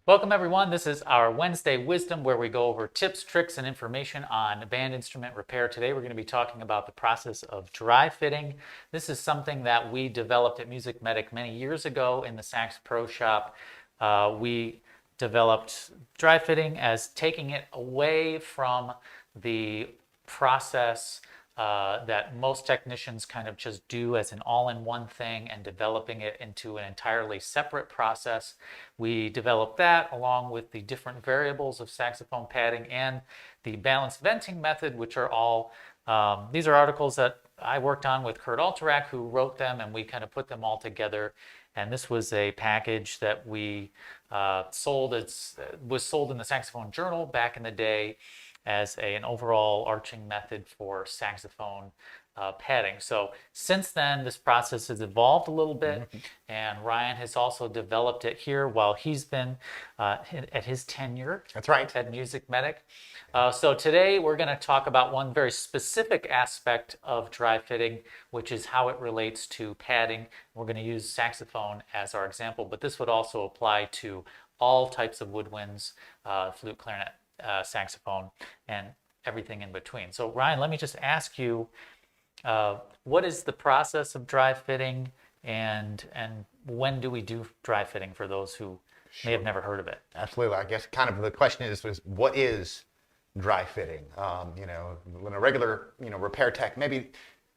Welcome everyone. This is our Wednesday Wisdom where we go over tips, tricks, and information on band instrument repair. Today we're going to be talking about the process of dry fitting. This is something that we developed at MusicMedic many years ago in the Sax Pro shop. We developed dry fitting as taking it away from the process that most technicians kind of just do as an all-in-one thing and developing it into an entirely separate process. We developed that along with the different variables of saxophone padding and the balanced venting method, which are all, these are articles that I worked on with Kurt Alterac, who wrote them, and we kind of put them all together. And this was a package that we sold. It was sold in the Saxophone Journal back in the day as an overall arching method for saxophone padding. So since then, this process has evolved a little bit, and Ryan has also developed it here while he's been at his tenure. That's right. At MusicMedic. So today we're going to talk about one very specific aspect of dry fitting, which is how it relates to padding. We're going to use saxophone as our example, but this would also apply to all types of woodwinds, flute, clarinet, saxophone, and everything in between. So Ryan, let me just ask you, what is the process of dry fitting, and when do we do dry fitting for those who may have never heard of it? Absolutely. I guess kind of the question is what is dry fitting? When a regular, repair tech, maybe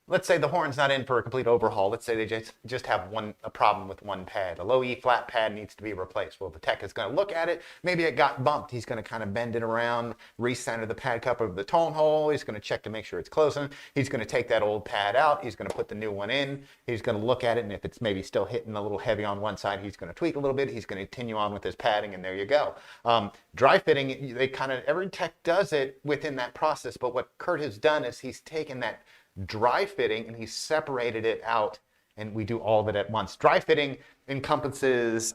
let's say the horn's not in for a complete overhaul. Let's say they just have a problem with one pad. A low E flat pad needs to be replaced. Well, the tech is going to look at it. Maybe it got bumped. He's going to kind of bend it around, recenter the pad cup over the tone hole. He's going to check to make sure it's closing. He's going to take that old pad out. He's going to put the new one in. He's going to look at it, and if it's maybe still hitting a little heavy on one side, he's going to tweak a little bit. He's going to continue on with his padding, and there you go. Dry fitting, every tech does it within that process, but what Kurt has done is he's taken that dry fitting and he separated it out, and we do all of it at once. Dry fitting encompasses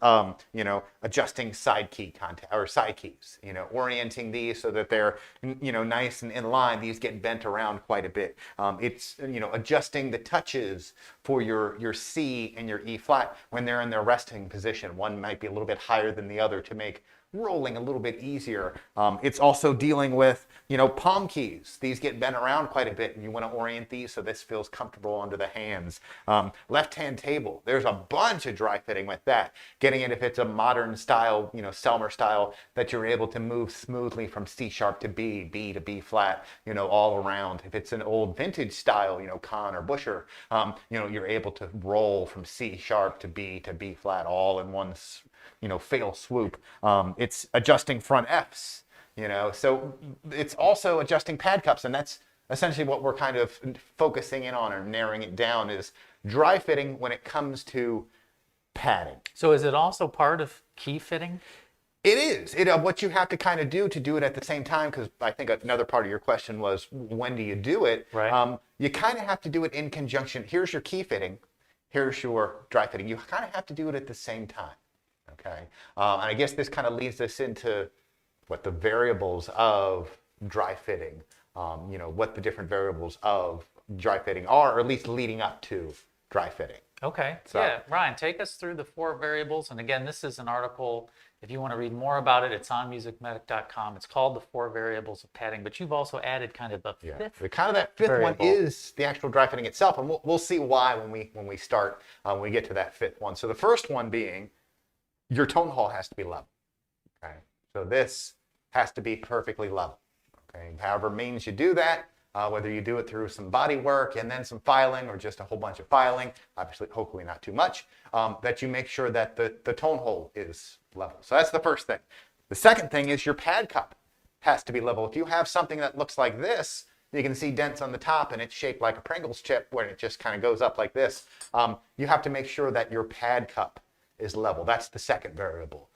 adjusting side key contact or side keys, orienting these so that they're nice and in line. These get bent around quite a bit. It's adjusting the touches for your C and your E flat when they're in their resting position. One might be a little bit higher than the other to make rolling a little bit easier. It's also dealing with, palm keys. These get bent around quite a bit, and you want to orient these so this feels comfortable under the hands. Left-hand table, there's a bunch of dry fitting with that. Getting it if it's a modern style, Selmer style, that you're able to move smoothly from C sharp to B, B to B flat, all around. If it's an old vintage style, Kahn or Busher, you're able to roll from C sharp to B flat all in one fatal swoop. It's adjusting front Fs, so it's also adjusting pad cups, and that's essentially what we're kind of focusing in on or narrowing it down is dry fitting when it comes to padding. So is it also part of key fitting? It is. What you have to kind of do it at the same time, because I think another part of your question was when do you do it? Right. You kind of have to do it in conjunction. Here's your key fitting. Here's your dry fitting. You kind of have to do it at the same time. Okay, and I guess this kind of leads us into what the variables of dry fitting, what the different variables of dry fitting are, or at least leading up to dry fitting. Okay, so, yeah, Ryan, take us through the 4 variables. And again, this is an article, if you want to read more about it, it's on MusicMedic.com. It's called the 4 variables of padding, but you've also added kind of a fifth. That fifth variable. One is the actual dry fitting itself, and we'll see why when we start, when we get to that fifth one. So the first one being, your tone hole has to be level. Okay, so this has to be perfectly level. Okay, however means you do that, whether you do it through some body work and then some filing or just a whole bunch of filing, obviously, hopefully not too much, that you make sure that the tone hole is level. So that's the first thing. The second thing is your pad cup has to be level. If you have something that looks like this, you can see dents on the top and it's shaped like a Pringles chip where it just kind of goes up like this. You have to make sure that your pad cup is level. That's the second variable.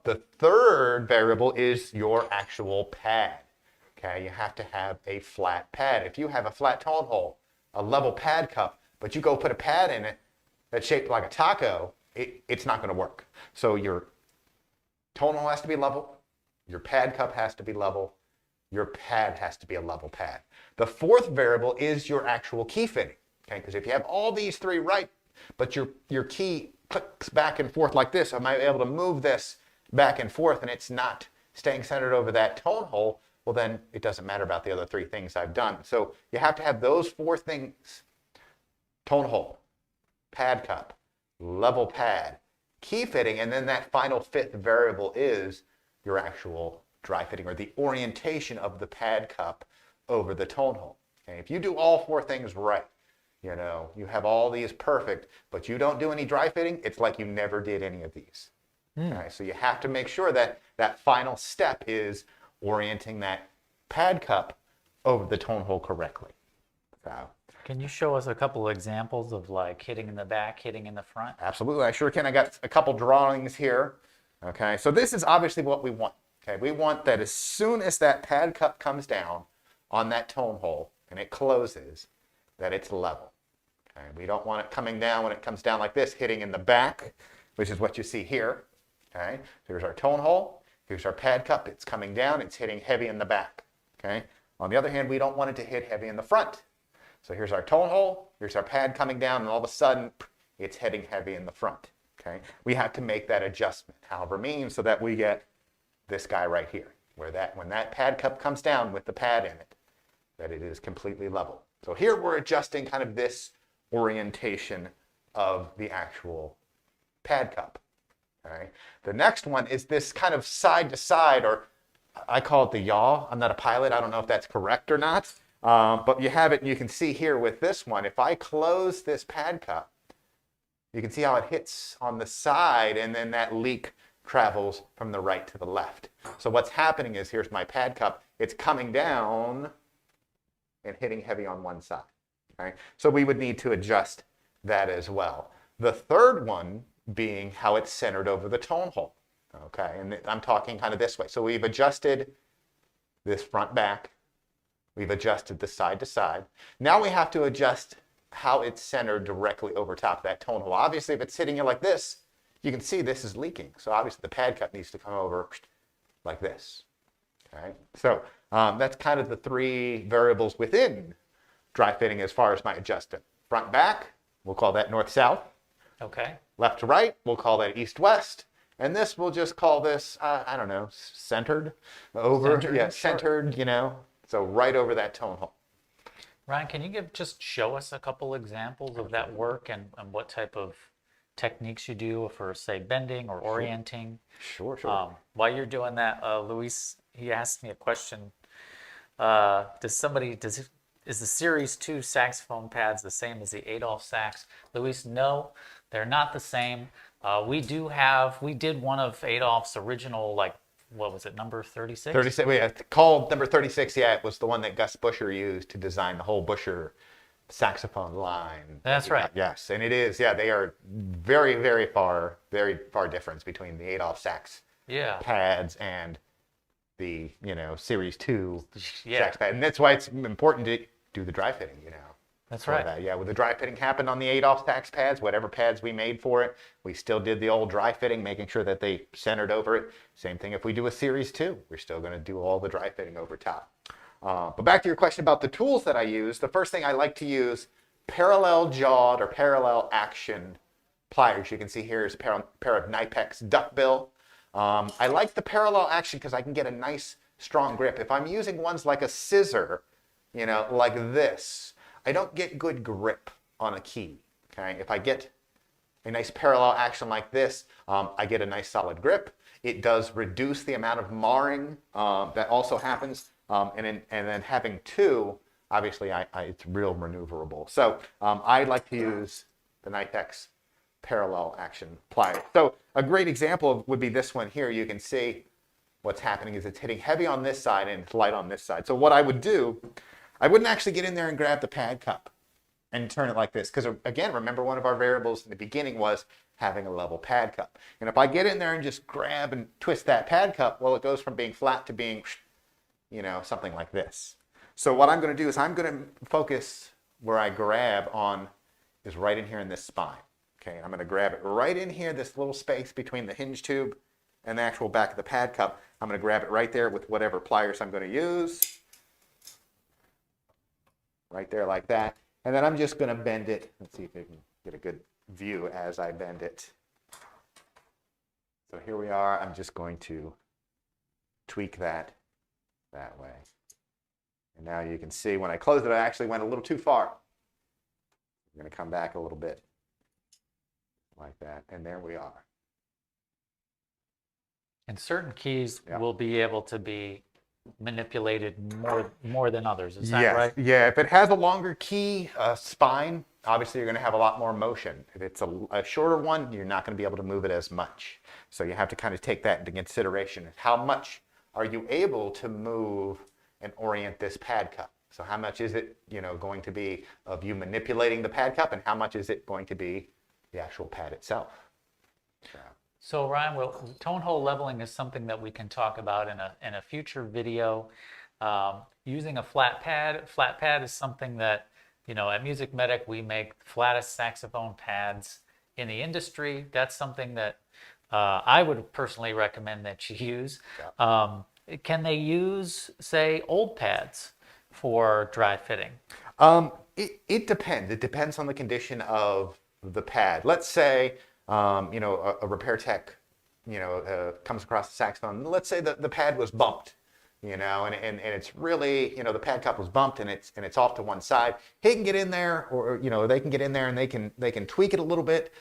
The third variable is your actual pad. Okay, you have to have a flat pad. If you have a flat tone hole, a level pad cup, but you go put a pad in it that's shaped like a taco, it's not going to work. So your tone hole has to be level, your pad cup has to be level, your pad has to be a level pad. The fourth variable is your actual key fitting. Okay, because if you have all these 3 right, but your key clicks back and forth like this, am I able to move this back and forth and it's not staying centered over that tone hole, well then it doesn't matter about the other three things I've done. So you have to have those four things: tone hole, pad cup, level pad, key fitting, and then that final fifth variable is your actual dry fitting, or the orientation of the pad cup over the tone hole. Okay? If you do all four things right, you know, you have all these perfect, but you don't do any dry fitting, it's like you never did any of these. Okay? So you have to make sure that that final step is orienting that pad cup over the tone hole correctly. So, Can you show us a couple of examples of like hitting in the back, hitting in the front? absolutely, I sure can. I got a couple drawings here. Okay, so this is obviously what we want. Okay, we want that as soon as that pad cup comes down on that tone hole and it closes, that it's level. Okay, we don't want it coming down when it comes down like this, hitting in the back, which is what you see here. Okay, so here's our tone hole, here's our pad cup, it's coming down, it's hitting heavy in the back. Okay, on the other hand, we don't want it to hit heavy in the front. So here's our tone hole, here's our pad coming down, and all of a sudden, it's hitting heavy in the front. Okay, we have to make that adjustment, however means, so that we get this guy right here, where that when that pad cup comes down with the pad in it, that it is completely level. So here we're adjusting kind of this orientation of the actual pad cup. All right. The next one is this kind of side to side, or I call it the yaw. I'm not a pilot. I don't know if that's correct or not. But you have it, and you can see here with this one, if I close this pad cup, you can see how it hits on the side, and then that leak travels from the right to the left. So what's happening is, here's my pad cup. It's coming down and hitting heavy on one side. Okay? So we would need to adjust that as well. The third one being how it's centered over the tone hole. Okay, and I'm talking kind of this way. So we've adjusted this front back. We've adjusted the side to side. Now we have to adjust how it's centered directly over top of that tone hole. Obviously, if it's sitting here like this, you can see this is leaking. So obviously the pad cup needs to come over like this. Okay, so that's kind of the three variables within dry fitting as far as my adjustment. Front back, we'll call that north-south. Okay. Left to right, we'll call that east-west. And this, we'll just call this, I don't know, centered over. Centered, yeah, sure. centered, you know. So right over that tone hole. Ryan, can you just show us a couple examples of that work and what type of techniques you do for, say, bending or orienting? Sure, sure. While you're doing that, Luis, he asked me a question. Is the Series 2 saxophone pads the same as the Adolph sax? Luis, no, they're not the same. We did one of Adolph's original, like, what was it, number 36? 36, yeah, called number 36, yeah, it was the one that Gus Busher used to design the whole Busher saxophone line. That's right. Yes, and it is, yeah, they are very, very far difference between the Adolph sax pads and the, you know, Series 2 sax pad. And that's why it's important to do the dry fitting, you know. That's right. That. Yeah, with the dry fitting happened on the Adolph sax pads, whatever pads we made for it, we still did the old dry fitting, making sure that they centered over it. Same thing if we do a Series 2, we're still going to do all the dry fitting over top. But back to your question about the tools that I use, the first thing I like to use parallel jawed or parallel action pliers. You can see here is a pair of Knipex Duckbill. I like the parallel action because I can get a nice strong grip. If I'm using ones like a scissor, you know, like this, I don't get good grip on a key. Okay, if I get a nice parallel action like this, I get a nice solid grip. It does reduce the amount of marring that also happens, and then having two, obviously, it's real maneuverable. So I like to use the Knipex parallel action pliers. So a great example would be this one here. You can see what's happening is it's hitting heavy on this side and it's light on this side. So what I would do, I wouldn't actually get in there and grab the pad cup and turn it like this. Because again, remember one of our variables in the beginning was having a level pad cup. And if I get in there and just grab and twist that pad cup, well, it goes from being flat to being, you know, something like this. So what I'm going to do is I'm going to focus where I grab on is right in here in this spine. Okay, and I'm going to grab it right in here, this little space between the hinge tube and the actual back of the pad cup. I'm going to grab it right there with whatever pliers I'm going to use. Right there like that. And then I'm just going to bend it. Let's see if I can get a good view as I bend it. So here we are. I'm just going to tweak that way. And now you can see when I closed it, I actually went a little too far. I'm going to come back a little bit like that. And there we are. And certain keys Yeah. will be able to be manipulated more than others. Is that right? Yeah, if it has a longer key spine, obviously you're going to have a lot more motion. If it's a shorter one, you're not going to be able to move it as much. So you have to kind of take that into consideration. How much are you able to move and orient this pad cup? So how much is it, going to be of you manipulating the pad cup, and how much is it going to be the actual pad itself? So Ryan, tone hole leveling is something that we can talk about in a future video. Using a flat pad. Flat pad is something that, at MusicMedic we make flattest saxophone pads in the industry. That's something that I would personally recommend that you use. Yeah. Can they use, say, old pads for dry fitting? It depends. It depends on the condition of the pad. Let's say, a repair tech, comes across the saxophone. Let's say the pad was bumped, and it's really, the pad cup was bumped and it's off to one side. He can get in there, or they can get in there and they can tweak it a little bit.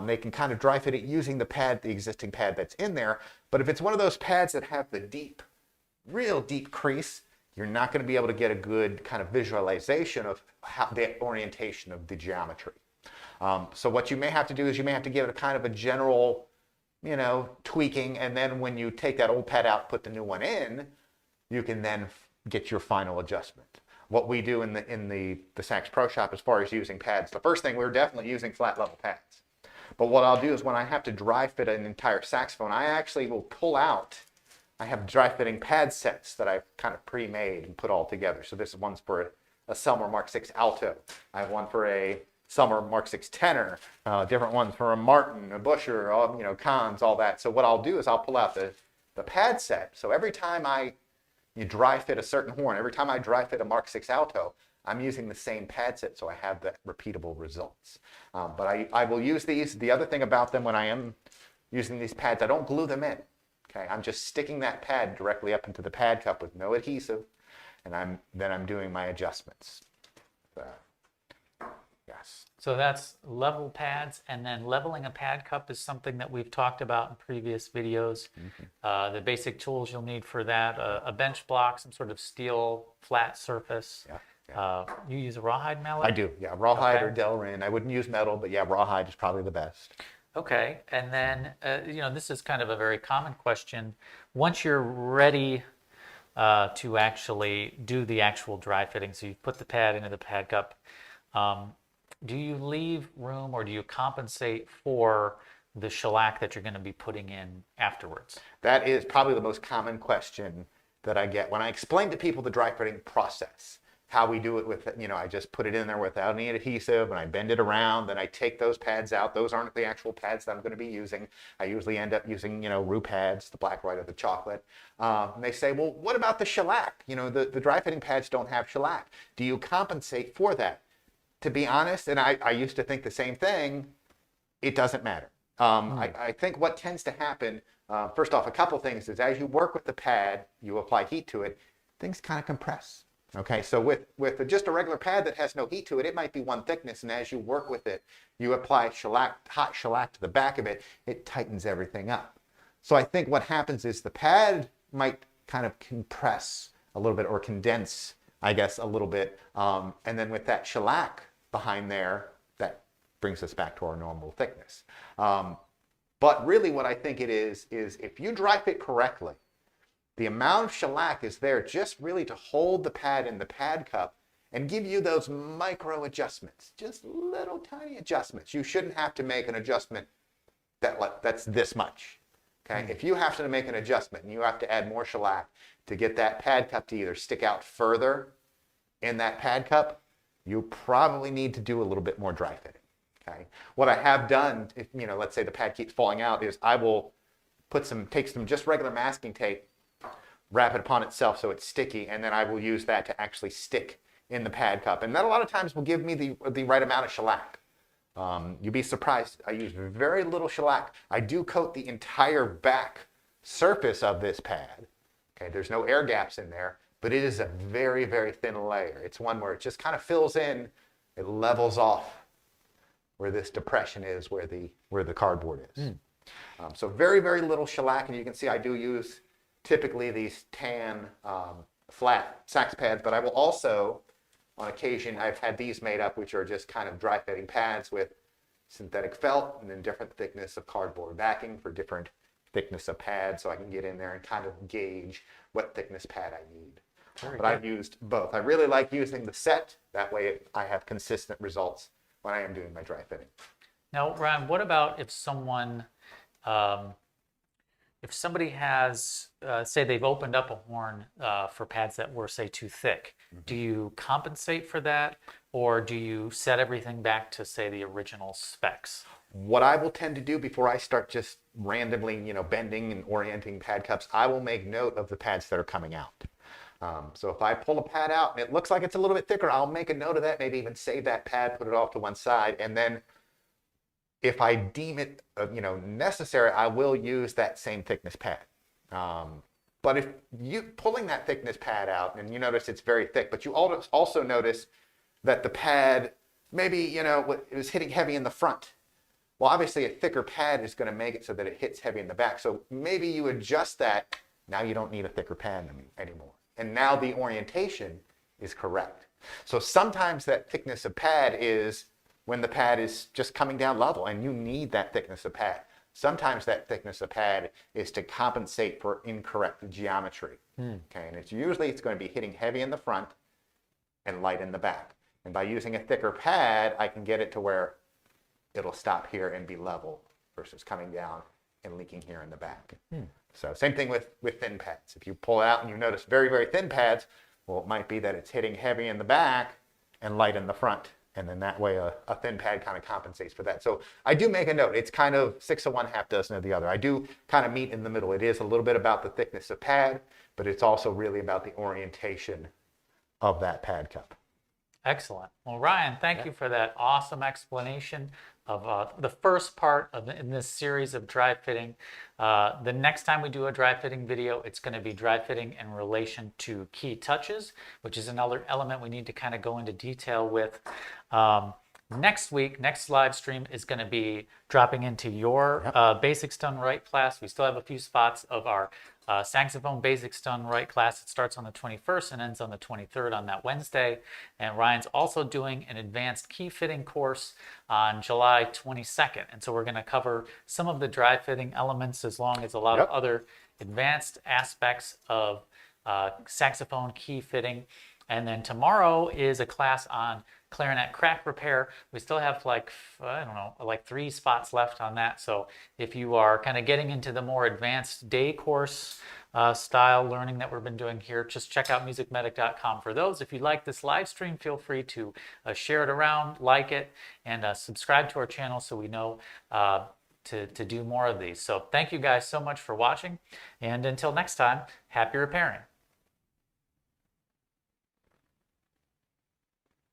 They can kind of dry fit it using the existing pad that's in there. But if it's one of those pads that have the real deep crease, you're not going to be able to get a good kind of visualization of the orientation of the geometry. So what you may have to do is you may have to give it a kind of a general, tweaking, and then when you take that old pad out, put the new one in, you can then get your final adjustment. What we do in the Sax Pro Shop as far as using pads, the first thing, we're definitely using flat level pads. But what I'll do is when I have to dry fit an entire saxophone, I actually will pull out, I have dry fitting pad sets that I've kind of pre-made and put all together. So this one's for a Selmer Mark 6 Alto. I have one for a Selmer Mark 6 Tenor, different ones for a Martin, a Busher, Cons, all that. So what I'll do is I'll pull out the pad set. So every time you dry fit a certain horn, every time I dry fit a Mark 6 Alto, I'm using the same pad set, so I have the repeatable results. But I will use these. The other thing about them when I am using these pads, I don't glue them in. Okay, I'm just sticking that pad directly up into the pad cup with no adhesive, and I'm doing my adjustments. Yes. So that's level pads, and then leveling a pad cup is something that we've talked about in previous videos. Mm-hmm. The basic tools you'll need for that, a bench block, some sort of steel flat surface. Yeah. You use a rawhide mallet? I do, yeah. Rawhide or Delrin. I wouldn't use metal, but yeah, rawhide is probably the best. Okay, and then, this is kind of a very common question. Once you're ready to actually do the actual dry fitting, so you put the pad into the pad cup, do you leave room or do you compensate for the shellac that you're going to be putting in afterwards? That is probably the most common question that I get when I explain to people the dry fitting process. How we do it with, I just put it in there without any adhesive and I bend it around, then I take those pads out. Those aren't the actual pads that I'm going to be using. I usually end up using, roux pads, the black, white, or the chocolate. And they say, well, what about the shellac? The dry fitting pads don't have shellac. Do you compensate for that? To be honest, and I used to think the same thing, it doesn't matter. I think what tends to happen, first off, a couple things is as you work with the pad, you apply heat to it, things kind of compress. Okay, so with just a regular pad that has no heat to it, it might be one thickness, and as you work with it, you apply hot shellac to the back of it, it tightens everything up. So I think what happens is the pad might kind of compress a little bit or condense, I guess, a little bit, and then with that shellac behind there, that brings us back to our normal thickness. But really what I think it is if you dry fit correctly, the amount of shellac is there just really to hold the pad in the pad cup and give you those micro adjustments, just little tiny adjustments. You shouldn't have to make an adjustment that's this much. Okay, If you have to make an adjustment and you have to add more shellac to get that pad cup to either stick out further in that pad cup, you probably need to do a little bit more dry fitting. Okay, what I have done, if let's say the pad keeps falling out, is I will take some just regular masking tape, wrap it upon itself so it's sticky, and then I will use that to actually stick in the pad cup. And that a lot of times will give me the right amount of shellac. You'd be surprised. I use very little shellac. I do coat the entire back surface of this pad. Okay, there's no air gaps in there, but it is a very, very thin layer. It's one where it just kind of fills in, it levels off where this depression is, where the cardboard is. So very, very little shellac, and you can see I do use typically these tan flat Sax pads, but I will also, on occasion, I've had these made up, which are just kind of dry fitting pads with synthetic felt and then different thickness of cardboard backing for different thickness of pad, so I can get in there and kind of gauge what thickness pad I need. But I've used both. I really like using the set. That way I have consistent results when I am doing my dry fitting. Now, Ryan, what about if someone, if somebody has, say they've opened up a horn for pads that were, say, too thick, do you compensate for that, or do you set everything back to, say, the original specs? What I will tend to do before I start just randomly, bending and orienting pad cups, I will make note of the pads that are coming out. So if I pull a pad out and it looks like it's a little bit thicker, I'll make a note of that, maybe even save that pad, put it off to one side, and then if I deem it, necessary, I will use that same thickness pad. But if you pulling that thickness pad out and you notice it's very thick, but you also notice that the pad maybe it was hitting heavy in the front. Well, obviously a thicker pad is going to make it so that it hits heavy in the back. So maybe you adjust that. Now you don't need a thicker pad anymore. And now the orientation is correct. So sometimes that thickness of pad is when the pad is just coming down level and you need that thickness of pad. Sometimes that thickness of pad is to compensate for incorrect geometry. Okay, and it's going to be hitting heavy in the front and light in the back. And by using a thicker pad, I can get it to where it'll stop here and be level versus coming down and leaking here in the back. So same thing with thin pads. If you pull it out and you notice very, very thin pads, well, it might be that it's hitting heavy in the back and light in the front. And then that way a thin pad kind of compensates for that. So I do make a note. It's kind of 6 of one, half dozen of the other. I do kind of meet in the middle. It is a little bit about the thickness of pad, but it's also really about the orientation of that pad cup. Excellent. Well, Ryan, thank you for that awesome explanation of the first part in this series of dry fitting. The next time we do a dry fitting video, it's going to be dry fitting in relation to key touches, which is another element we need to kind of go into detail with. Next week, next live stream is going to be dropping into your Basics Done Right class. We still have a few spots of our Saxophone Basics Done Right class. It starts on the 21st and ends on the 23rd on that Wednesday. And Ryan's also doing an advanced key fitting course on July 22nd. And so we're going to cover some of the dry fitting elements as long as a lot of other advanced aspects of saxophone key fitting. And then tomorrow is a class on clarinet crack repair. We still have like 3 spots left on that. So if you are kind of getting into the more advanced day course style learning that we've been doing here, just check out MusicMedic.com for those. If you like this live stream, feel free to share it around, like it, and subscribe to our channel so we know to do more of these. So thank you guys so much for watching. And until next time, happy repairing.